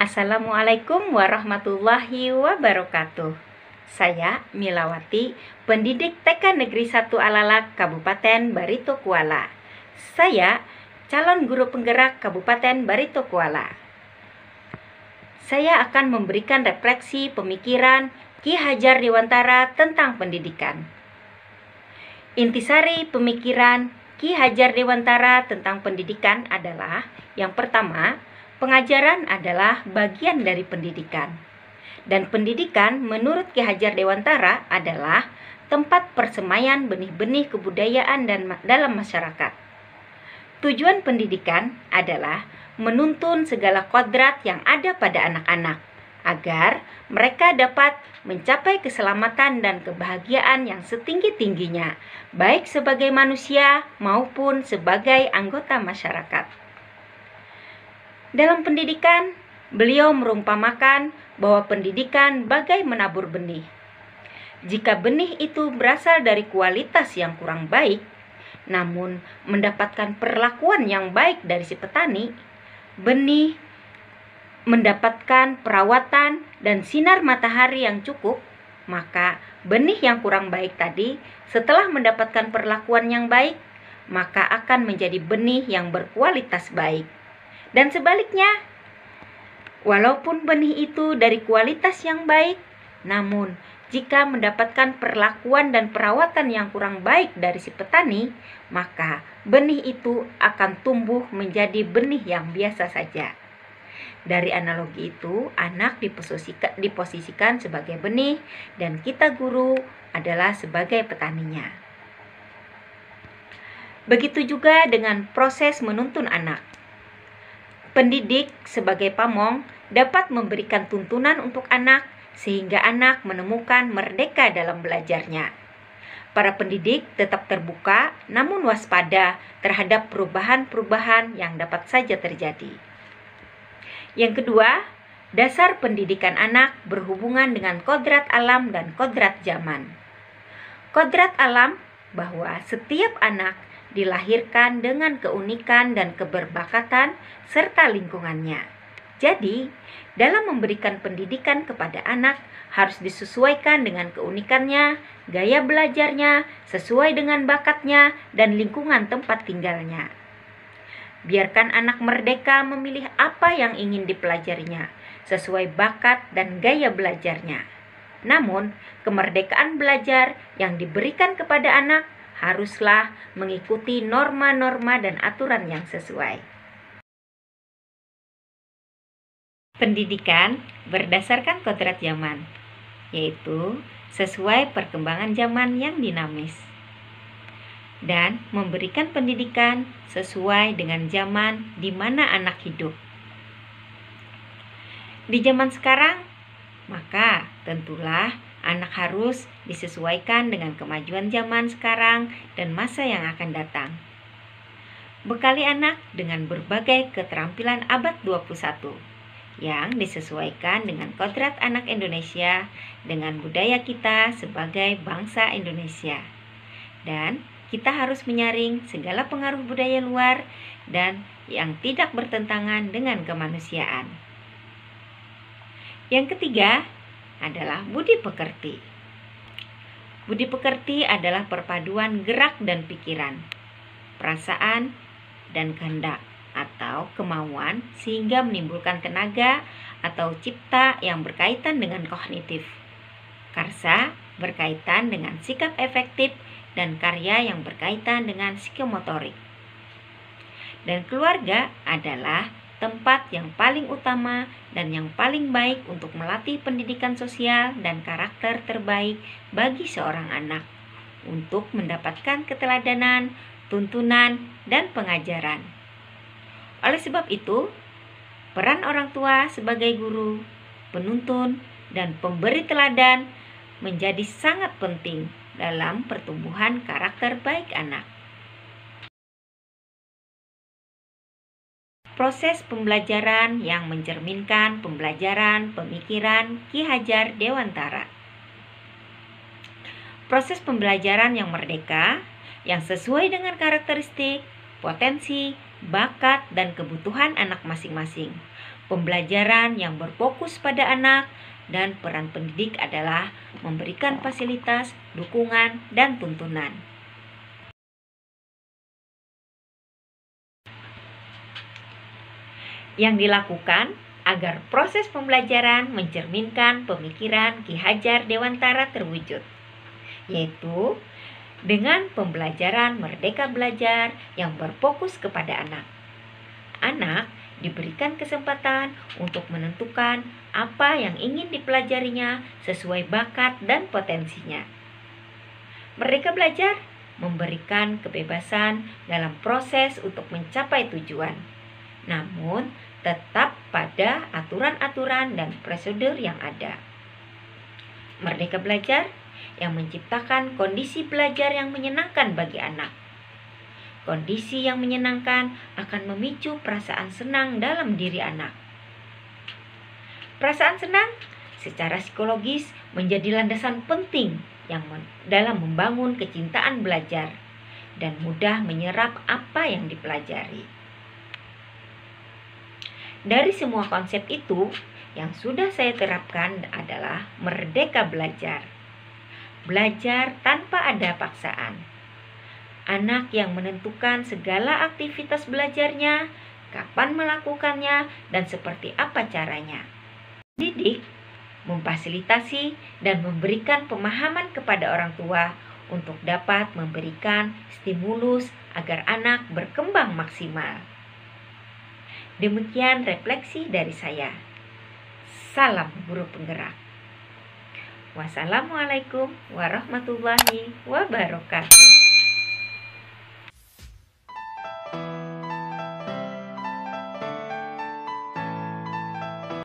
Assalamualaikum warahmatullahi wabarakatuh. Saya Milawati, pendidik TK Negeri 1 Alalak, Kabupaten Barito Kuala. Saya calon guru penggerak Kabupaten Barito Kuala. Saya akan memberikan refleksi pemikiran Ki Hajar Dewantara tentang pendidikan. Intisari pemikiran Ki Hajar Dewantara tentang pendidikan adalah: yang pertama, pengajaran adalah bagian dari pendidikan. Dan pendidikan menurut Ki Hajar Dewantara adalah tempat persemaian benih-benih kebudayaan dalam masyarakat. Tujuan pendidikan adalah menuntun segala kodrat yang ada pada anak-anak agar mereka dapat mencapai keselamatan dan kebahagiaan yang setinggi-tingginya, baik sebagai manusia maupun sebagai anggota masyarakat. Dalam pendidikan, beliau merumpamakan bahwa pendidikan bagai menabur benih. Jika benih itu berasal dari kualitas yang kurang baik, namun mendapatkan perlakuan yang baik dari si petani, benih mendapatkan perawatan dan sinar matahari yang cukup, maka benih yang kurang baik tadi setelah mendapatkan perlakuan yang baik, maka akan menjadi benih yang berkualitas baik. Dan sebaliknya, walaupun benih itu dari kualitas yang baik, namun jika mendapatkan perlakuan dan perawatan yang kurang baik dari si petani, maka benih itu akan tumbuh menjadi benih yang biasa saja. Dari analogi itu, anak diposisikan sebagai benih dan kita guru adalah sebagai petaninya. Begitu juga dengan proses menuntun anak. Pendidik sebagai pamong dapat memberikan tuntunan untuk anak sehingga anak menemukan merdeka dalam belajarnya. Para pendidik tetap terbuka namun waspada terhadap perubahan-perubahan yang dapat saja terjadi. Yang kedua, dasar pendidikan anak berhubungan dengan kodrat alam dan kodrat zaman. Kodrat alam bahwa setiap anak dilahirkan dengan keunikan dan keberbakatan serta lingkungannya. Jadi, dalam memberikan pendidikan kepada anak harus disesuaikan dengan keunikannya, gaya belajarnya, sesuai dengan bakatnya, dan lingkungan tempat tinggalnya. Biarkan anak merdeka memilih apa yang ingin dipelajarinya, sesuai bakat dan gaya belajarnya. Namun, kemerdekaan belajar yang diberikan kepada anak haruslah mengikuti norma-norma dan aturan yang sesuai. Pendidikan berdasarkan kodrat zaman, yaitu sesuai perkembangan zaman yang dinamis, dan memberikan pendidikan sesuai dengan zaman di mana anak hidup. Di zaman sekarang, maka tentulah anak harus disesuaikan dengan kemajuan zaman sekarang dan masa yang akan datang. Bekali anak dengan berbagai keterampilan abad 21 yang disesuaikan dengan kodrat anak Indonesia dengan budaya kita sebagai bangsa Indonesia. Dan kita harus menyaring segala pengaruh budaya luar dan yang tidak bertentangan dengan kemanusiaan. Yang ketiga adalah budi pekerti. Budi pekerti adalah perpaduan gerak dan pikiran, perasaan dan kehendak atau kemauan sehingga menimbulkan tenaga atau cipta yang berkaitan dengan kognitif. Karsa berkaitan dengan sikap efektif dan karya yang berkaitan dengan psikomotorik. Dan keluarga adalah tempat yang paling utama dan yang paling baik untuk melatih pendidikan sosial dan karakter terbaik bagi seorang anak untuk mendapatkan keteladanan, tuntunan, dan pengajaran. Oleh sebab itu, peran orang tua sebagai guru, penuntun, dan pemberi teladan menjadi sangat penting dalam pertumbuhan karakter baik anak. Proses pembelajaran yang mencerminkan pembelajaran pemikiran Ki Hajar Dewantara. Proses pembelajaran yang merdeka, yang sesuai dengan karakteristik, potensi, bakat, dan kebutuhan anak masing-masing. Pembelajaran yang berfokus pada anak, dan peran pendidik adalah memberikan fasilitas, dukungan, dan tuntunan. Yang dilakukan agar proses pembelajaran mencerminkan pemikiran Ki Hajar Dewantara terwujud, yaitu dengan pembelajaran Merdeka Belajar yang berfokus kepada anak. Anak diberikan kesempatan untuk menentukan apa yang ingin dipelajarinya sesuai bakat dan potensinya. Merdeka Belajar memberikan kebebasan dalam proses untuk mencapai tujuan, namun tetap pada aturan-aturan dan prosedur yang ada. Merdeka Belajar yang menciptakan kondisi belajar yang menyenangkan bagi anak. Kondisi yang menyenangkan akan memicu perasaan senang dalam diri anak. Perasaan senang secara psikologis menjadi landasan penting dalam membangun kecintaan belajar dan mudah menyerap apa yang dipelajari. Dari semua konsep itu, yang sudah saya terapkan adalah Merdeka Belajar. Belajar tanpa ada paksaan. Anak yang menentukan segala aktivitas belajarnya, kapan melakukannya, dan seperti apa caranya. Didik memfasilitasi dan memberikan pemahaman kepada orang tua untuk dapat memberikan stimulus agar anak berkembang maksimal. Demikian refleksi dari saya. Salam guru penggerak. Wassalamualaikum warahmatullahi wabarakatuh.